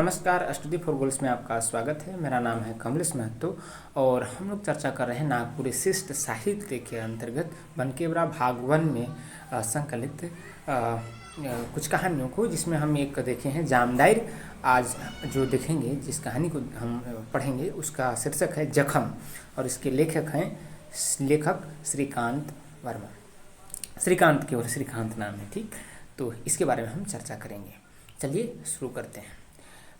नमस्कार। Study for goals में आपका स्वागत है। मेरा नाम है कमलेश महतो और हम लोग चर्चा कर रहे हैं नागपुरी शिष्ट साहित्य के अंतर्गत बनकेवरा भाग 1 में संकलित कुछ कहानियों को, जिसमें हम एक देखे हैं जामदार। आज जो देखेंगे, जिस कहानी को हम पढ़ेंगे उसका शीर्षक है जखम और इसके लेखक श्रीकांत वर्मा। श्रीकांत केवल श्रीकांत नाम है, ठीक। तो इसके बारे में हम चर्चा करेंगे। चलिए शुरू करते हैं।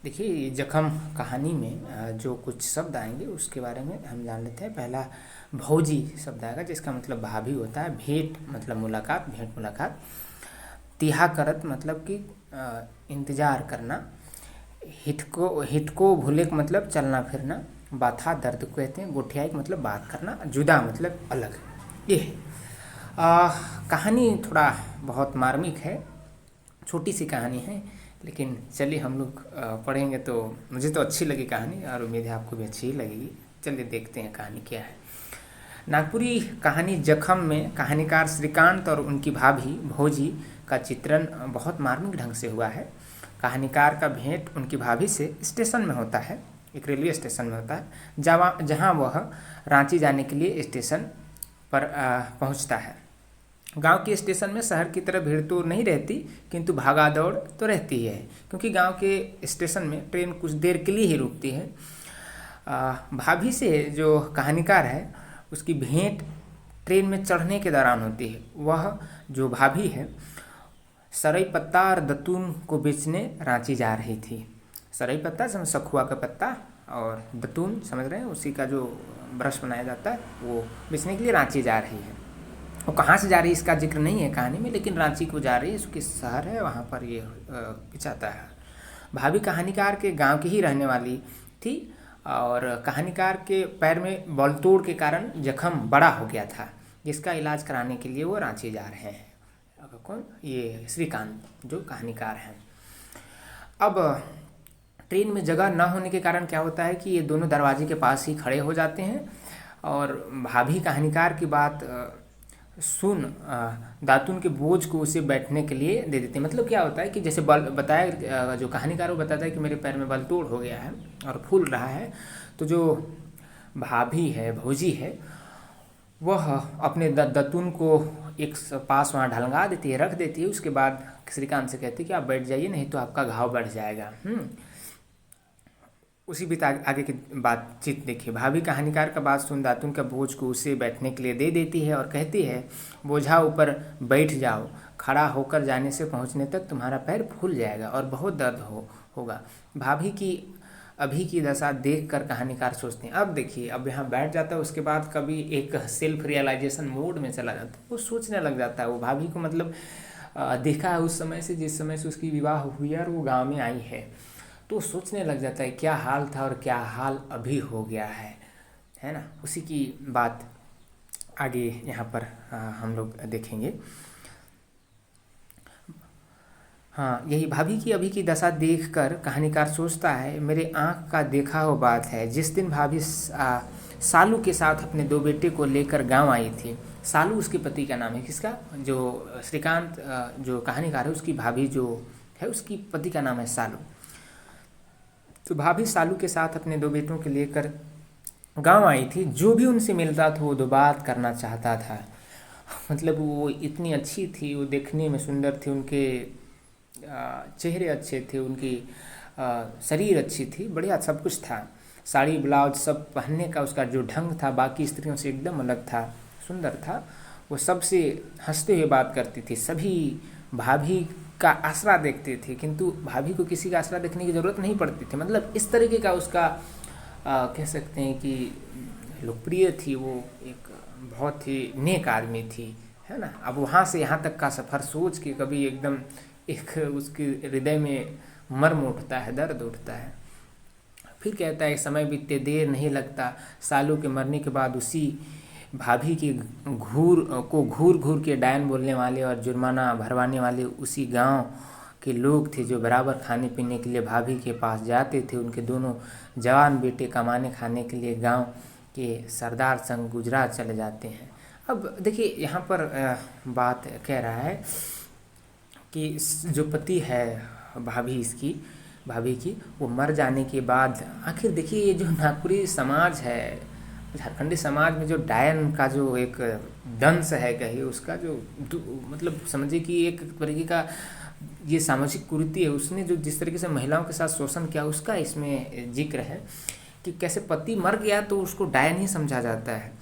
देखिए, जखम कहानी में जो कुछ शब्द आएंगे उसके बारे में हम जान लेते हैं। पहला भौजी शब्द आएगा, जिसका मतलब भाभी होता है। भेंट मतलब मुलाकात, भेंट मुलाकात। तिहा करत मतलब कि इंतज़ार करना। हिटको भूले का मतलब चलना फिरना। बाथा दर्द को कहते हैं। गोठियाई का मतलब बात करना। जुदा मतलब अलग। ये है कहानी। थोड़ा बहुत मार्मिक है, छोटी सी कहानी है, लेकिन चलिए हम लोग पढ़ेंगे। तो मुझे तो अच्छी लगी कहानी और उम्मीद है आपको भी अच्छी ही लगेगी। चलिए देखते हैं कहानी क्या है। नागपुरी कहानी जखम में कहानीकार श्रीकांत और उनकी भाभी भौजी का चित्रण बहुत मार्मिक ढंग से हुआ है। कहानीकार का भेंट उनकी भाभी से स्टेशन में होता है, एक रेलवे स्टेशन में होता है, जहाँ वह रांची जाने के लिए स्टेशन पर पहुँचता है। गांव के स्टेशन में शहर की तरह भीड़ तो नहीं रहती, किंतु भागा दौड़ तो रहती है, क्योंकि गांव के स्टेशन में ट्रेन कुछ देर के लिए ही रुकती है। भाभी से जो कहानीकार है उसकी भेंट ट्रेन में चढ़ने के दौरान होती है। वह जो भाभी है सरई पत्ता और दतून को बेचने रांची जा रही थी। सरई पत्ता समझ, सखुआ का पत्ता, और दतून समझ रहे हैं, उसी का जो ब्रश बनाया जाता है, वो बेचने के लिए रांची जा रही है। वो कहाँ से जा रही है इसका जिक्र नहीं है कहानी में, लेकिन रांची को जा रही है। उसकी शहर है, वहाँ पर ये पिचाता है। भाभी कहानीकार के गांव की ही रहने वाली थी और कहानीकार के पैर में बलतोड़ के कारण जख्म बड़ा हो गया था, जिसका इलाज कराने के लिए वो रांची जा रहे हैं। कौन? ये श्रीकांत जो कहानीकार हैं। अब ट्रेन में जगह न होने के कारण क्या होता है कि ये दोनों दरवाजे के पास ही खड़े हो जाते हैं और भाभी कहानीकार की बात सुन दातुन के बोझ को उसे बैठने के लिए दे देते हैं। मतलब क्या होता है कि जैसे बल बताया, जो कहानीकार वो बताता है कि मेरे पैर में बल तोड़ हो गया है और फूल रहा है, तो जो भाभी है, भौजी है, वह अपने दतुन को एक पास वहाँ ढलगा देती है, रख देती है। उसके बाद श्रीकांत से कहती है कि आप बैठ जाइए, नहीं तो आपका घाव बढ़ जाएगा। उसी बीच आगे की बातचीत देखिए। भाभी कहानीकार का बात सुन दातुन का बोझ को उसे बैठने के लिए दे देती है और कहती है, बोझा ऊपर बैठ जाओ, खड़ा होकर जाने से पहुंचने तक तुम्हारा पैर फूल जाएगा और बहुत दर्द होगा। भाभी की अभी की दशा देखकर कहानीकार सोचते हैं। अब देखिए, अब यहाँ बैठ जाता है, उसके बाद कभी एक सेल्फ रियलाइजेशन मोड में चला जाता है। वो सोचने लग जाता है। वो भाभी को मतलब देखा है उस समय से, जिस समय से उसकी विवाह हुई है और वो गाँव में आई है, तो सोचने लग जाता है क्या हाल था और क्या हाल अभी हो गया है ना। उसी की बात आगे यहाँ पर हम लोग देखेंगे। हाँ, यही भाभी की अभी की दशा देखकर कहानीकार सोचता है, मेरे आँख का देखा हो बात है। जिस दिन भाभी सालू के साथ अपने 2 बेटे को लेकर गांव आई थी। सालू उसके पति का नाम है। किसका? जो श्रीकांत जो कहानीकार है, उसकी भाभी जो है उसकी पति का नाम है सालू। तो भाभी सालू के साथ अपने 2 बेटों के लेकर गांव आई थी। जो भी उनसे मिलता था वो 2 बात करना चाहता था। मतलब वो इतनी अच्छी थी, वो देखने में सुंदर थी, उनके चेहरे अच्छे थे, उनकी शरीर अच्छी थी, बढ़िया सब कुछ था। साड़ी ब्लाउज सब पहनने का उसका जो ढंग था बाकी स्त्रियों से एकदम अलग था, सुंदर था। वो सबसे हंसते हुए बात करती थी। सभी भाभी का आसरा देखते थे, किंतु भाभी को किसी का आसरा देखने की ज़रूरत नहीं पड़ती थी। मतलब इस तरीके का उसका कह सकते हैं कि लोकप्रिय थी। वो एक बहुत ही नेक आदमी थी, है ना। अब वहाँ से यहाँ तक का सफ़र सोच के कभी एकदम एक उसके हृदय में मर्म उठता है, दर्द उठता है। फिर कहता है, समय बीतते देर नहीं लगता। सालों के मरने के बाद उसी भाभी की घूर घूर के डायन बोलने वाले और जुर्माना भरवाने वाले उसी गांव के लोग थे, जो बराबर खाने पीने के लिए भाभी के पास जाते थे। उनके दोनों जवान बेटे कमाने खाने के लिए गांव के सरदार संग गुजरात चले जाते हैं। अब देखिए, यहाँ पर बात कह रहा है कि जो पति है भाभी इसकी, भाभी की, वो मर जाने के बाद आखिर देखिए ये जो नागपुरी समाज है, झारखंडी समाज में जो डायन का जो एक दंश है कहिए, उसका जो मतलब समझिए कि एक तरीके का ये सामाजिक कुरीति है, उसने जो जिस तरीके से महिलाओं के साथ शोषण किया उसका इसमें जिक्र है कि कैसे पति मर गया तो उसको डायन ही समझा जाता है।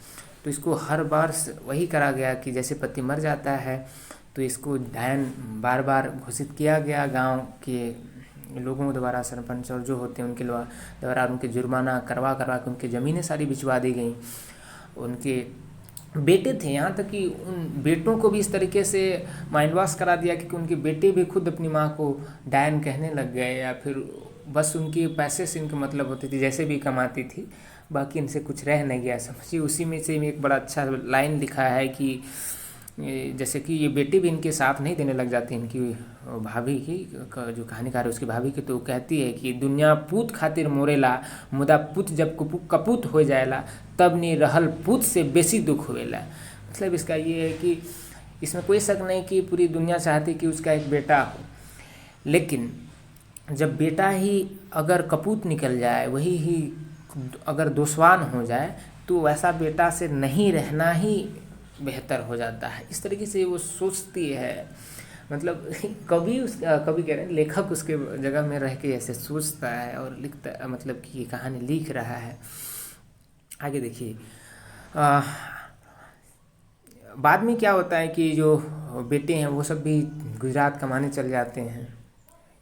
तो इसको हर बार वही करा गया कि जैसे पति मर जाता है तो इसको डायन बार बार घोषित किया गया गांव के लोगों द्वारा, सरपंच और जो होते हैं उनके द्वारा उनके जुर्माना करवा करवा के उनकी ज़मीनें सारी बिचवा दी गई। उनके बेटे थे, यहाँ तक कि उन बेटों को भी इस तरीके से माइंड वॉश करा दिया कि उनके बेटे भी खुद अपनी माँ को डायन कहने लग गए, या फिर बस उनके पैसे से इनके मतलब होती थी, जैसे भी कमाती थी बाकी इनसे कुछ रह नहीं गया। समझिए उसी में से एक बड़ा अच्छा लाइन लिखा है कि जैसे कि ये बेटी भी इनके साथ नहीं देने लग जाती इनकी भाभी की, जो कहानीकार है उसकी भाभी की, तो कहती है कि दुनिया पूत खातिर मोरेला, मुदा पूत जब कपूत हो जाएला तब नहीं रहल पूत से बेसी दुख होएला। मतलब इसका ये है कि इसमें कोई शक नहीं कि पूरी दुनिया चाहती कि उसका एक बेटा हो, लेकिन जब बेटा ही अगर कपूत निकल जाए, वही ही अगर दोषवान हो जाए, तो वैसा बेटा से नहीं रहना ही बेहतर हो जाता है। इस तरीके से वो सोचती है। मतलब कवि कह रहे हैं, लेखक उसके जगह में रह के ऐसे सोचता है और लिखता, मतलब कि ये कहानी लिख रहा है। आगे देखिए बाद में क्या होता है कि जो बेटे हैं वो सब भी गुजरात कमाने चल जाते हैं,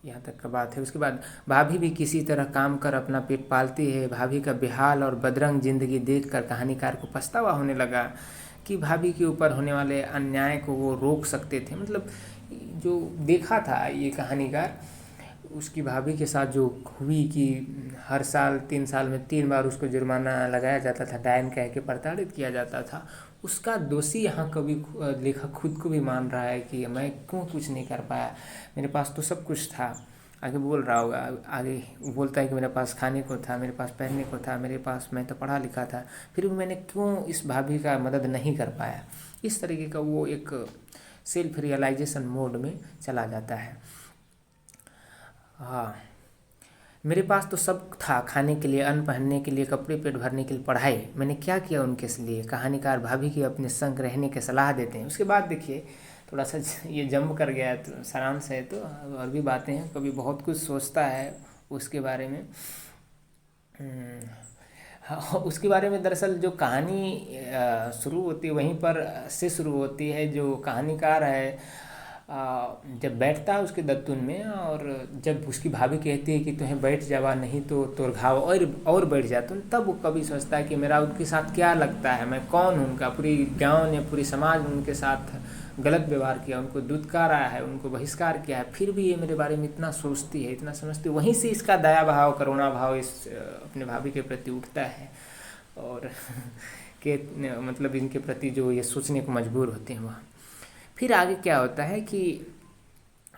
यहाँ तक का बात है। उसके बाद भाभी भी किसी तरह काम कर अपना पेट पालती है। भाभी का बेहाल और बदरंग जिंदगी देखकर कहानीकार को पछतावा होने लगा कि भाभी के ऊपर होने वाले अन्याय को वो रोक सकते थे। मतलब जो देखा था ये कहानीकार, उसकी भाभी के साथ जो हुई कि हर साल 3 साल में 3 बार उसको जुर्माना लगाया जाता था, डायन कह के प्रताड़ित किया जाता था, उसका दोषी यहाँ कवि लेखक खुद को भी मान रहा है कि मैं क्यों कुछ नहीं कर पाया, मेरे पास तो सब कुछ था। आगे बोल रहा होगा, आगे बोलता है कि मेरे पास खाने को था, मेरे पास पहनने को था, मेरे पास, मैं तो पढ़ा लिखा था, फिर भी मैंने क्यों इस भाभी का मदद नहीं कर पाया। इस तरीके का वो एक सेल्फ रियलाइजेशन मोड में चला जाता है। हाँ, मेरे पास तो सब था, खाने के लिए, अन्न पहनने के लिए, कपड़े पेट भरने के लिए, पढ़ाई, मैंने क्या किया उनके लिए। कहानीकार भाभी की अपने संग रहने की सलाह देते हैं। उसके बाद देखिए थोड़ा सा ये जंप कर गया है, तो सारांश है, तो और भी बातें हैं, कभी बहुत कुछ सोचता है उसके बारे में। हाँ, उसके बारे में दरअसल जो कहानी शुरू होती है वहीं पर से शुरू होती है। जो कहानीकार है जब बैठता है उसके दत्तून में, और जब उसकी भाभी कहती है कि तुम्हें बैठ जावा, नहीं तो तोर घाव और बैठ जाता, तब वो कभी सोचता है कि मेरा उनके साथ क्या लगता है, मैं कौन हूँ। उनका पूरी गांव ने, पूरी समाज ने उनके साथ गलत व्यवहार किया, उनको दुत्कारा है, उनको बहिष्कार किया है, फिर भी ये मेरे बारे में इतना सोचती है, इतना समझती है। वहीं से इसका दया भाव, करुणा भाव इस अपने भाभी के प्रति उठता है, और के मतलब इनके प्रति जो ये सोचने को मजबूर होते हैं वहाँ। फिर आगे क्या होता है कि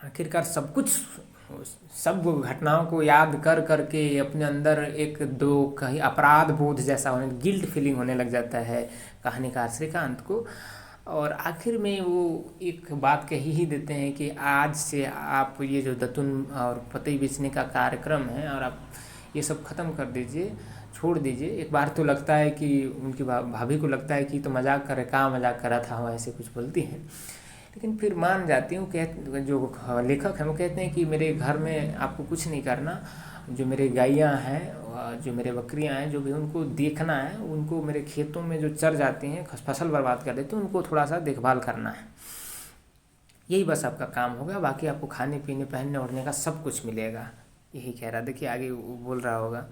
आखिरकार सब घटनाओं को याद कर करके अपने अंदर एक दो कहीं अपराध बोध जैसा होने, गिल्ट फीलिंग होने लग जाता है कहानीकार श्रीकांत को। और आखिर में वो एक बात कह ही देते हैं कि आज से आप ये जो दतुन और पतई बेचने का कार्यक्रम है, और आप ये सब ख़त्म कर दीजिए, छोड़ दीजिए। एक बार तो लगता है कि उनकी भाभी को लगता है कि तो मजाक करे, कहाँ मजाक करा था, वो ऐसे कुछ बोलती हैं, लेकिन फिर मान जाती हूँ। जो लेखक हैं वो कहते हैं कि मेरे घर में आपको कुछ नहीं करना, जो मेरे गायें हैं, जो मेरे बकरियां हैं, जो भी उनको देखना है, उनको मेरे खेतों में जो चर जाती हैं, फसल बर्बाद कर देते हैं, उनको थोड़ा सा देखभाल करना है, यही बस आपका काम होगा, बाकी आपको खाने पीने पहनने ओढ़ने का सब कुछ मिलेगा, यही कह रहा। देखिए आगे वो बोल रहा होगा।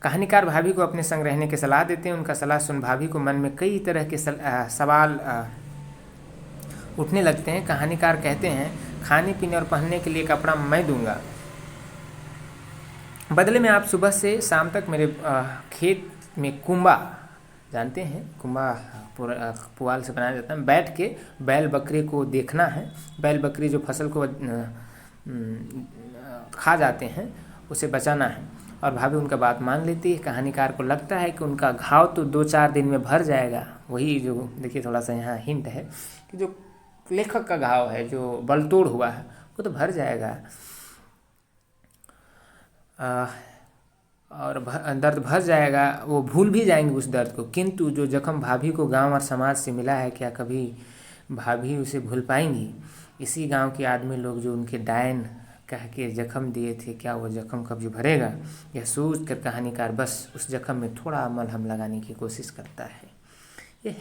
कहानीकार भाभी को अपने संग रहने की सलाह देते हैं। उनका सलाह सुन भाभी को मन में कई तरह के सवाल उठने लगते हैं। कहानीकार कहते हैं, खाने पीने और पहनने के लिए कपड़ा मैं दूंगा, बदले में आप सुबह से शाम तक मेरे खेत में कुंबा, जानते हैं कुंबा पुआल से बनाया जाता है, बैठ के बैल बकरी को देखना है। बैल बकरी जो फसल को खा जाते हैं उसे बचाना है। और भाभी उनका बात मान लेती है। कहानीकार को लगता है कि उनका घाव तो 2-4 दिन में भर जाएगा। वही जो देखिए थोड़ा सा यहाँ हिंट है कि जो लेखक का घाव है, जो बलतोड़ हुआ है, वो तो भर जाएगा। आ, और दर्द भर जाएगा, वो भूल भी जाएंगे उस दर्द को। किंतु जो जख्म भाभी को गांव और समाज से मिला है, क्या कभी भाभी उसे भूल पाएंगी? इसी गांव के आदमी लोग जो उनके डायन कह के जख्म दिए थे, क्या वो जख्म कभी भरेगा? यह सोच कर कहानीकार बस उस जख्म में थोड़ा मलहम लगाने की कोशिश करता है। यह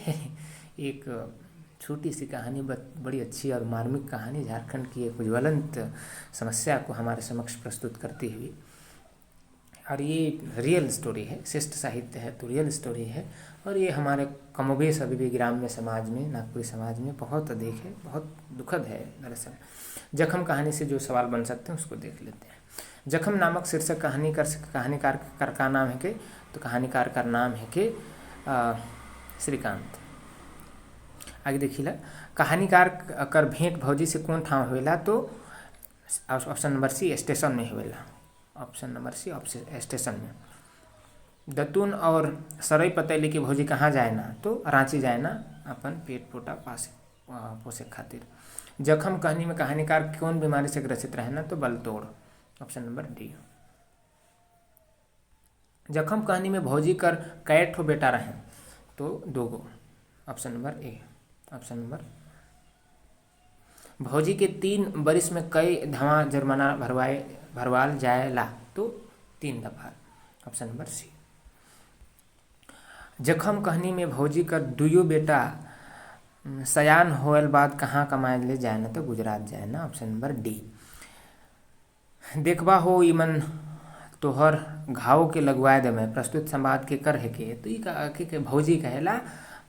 एक छोटी सी कहानी, बड़ी अच्छी और मार्मिक कहानी झारखंड की एक ज्वलंत समस्या को हमारे समक्ष प्रस्तुत करती हुई। और ये रियल स्टोरी है, शिष्ट साहित्य है तो रियल स्टोरी है। और ये हमारे कमोबेश अभी भी ग्राम्य समाज में, नागपुरी समाज में बहुत अधिक है, बहुत दुखद है दरअसल। जख्म कहानी से जो सवाल बन सकते हैं उसको देख लेते हैं। जख्म नामक शीर्षक कहानीकार का नाम है कि, तो कहानीकार का नाम है कि श्रीकांत। आगे देखिए, कहानीकार कर भेंट भौजी से कौन ठाव होएला? तो ऑप्शन नंबर सी स्टेशन में होएला। ऑप्शन नंबर सी स्टेशन में। दतुन और सरई पतैली की भौजी कहाँ जाए ना? तो रांची जाए ना, अपन पेट पोटा पोसे खातिर। जख्म कहानी में कहानीकार कौन बीमारी से ग्रसित रहे ना? तो बलतोड़। Option number D. जख्म कहानी में भौजी कर कै ठो बेटा रहे? तो 2 go. Option number A. Option number, भौजी के 3 बरिस में कई धवा जुर्माना भरवाल जाएला? तो 3 दफा। Option number C. जख्म कहानी में भौजी कर 2 बेटा सयान होयल बाद कहाँ कमाए ले जाए ना? तो गुजरात जाए ना। Option number D. देखबा हो इमन तोहर घाव के लगवाए दे में, प्रस्तुत संवाद के कर है के? तो के भौजी कहेला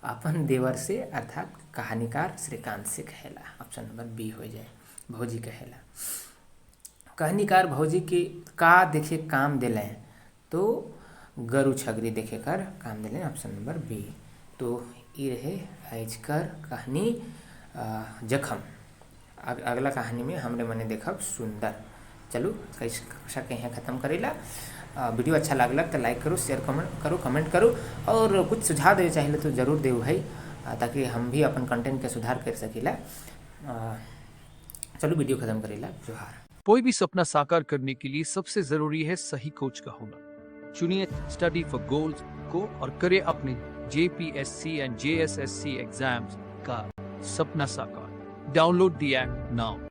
अपन देवर से, अर्थात कहानीकार श्रीकांत से कहेला। ऑप्शन नंबर बी हो जाए, भौजी कहेला। कहानीकार भौजी के का देखे काम दिले? तो गरु छगरी देखे कर काम दिले। Option number B. तो ये रहे आज कर कहानी जख्म। अगला कहानी में हमरे मने देखब सुंदर। चलो कैसा कहीं ख़त्म करेला। वीडियो अच्छा लगला तो लाइक करो, शेयर कमेंट करो और कुछ सुझाव दे चाहिए तो ज़रूर दे भाई, ताकि हम भी अपन कंटेंट के सुधार कर सकीला। चलो वीडियो ख़त्म करेला। जोहार। कोई भी सपना साकार करने के लिए सबसे जरूरी है सही कोच का होना। चुनिए स्टडी फॉर गोल्स को और करें अपने JPSC एंड JSSC एग्जाम्स का सपना साकार। Download the app now.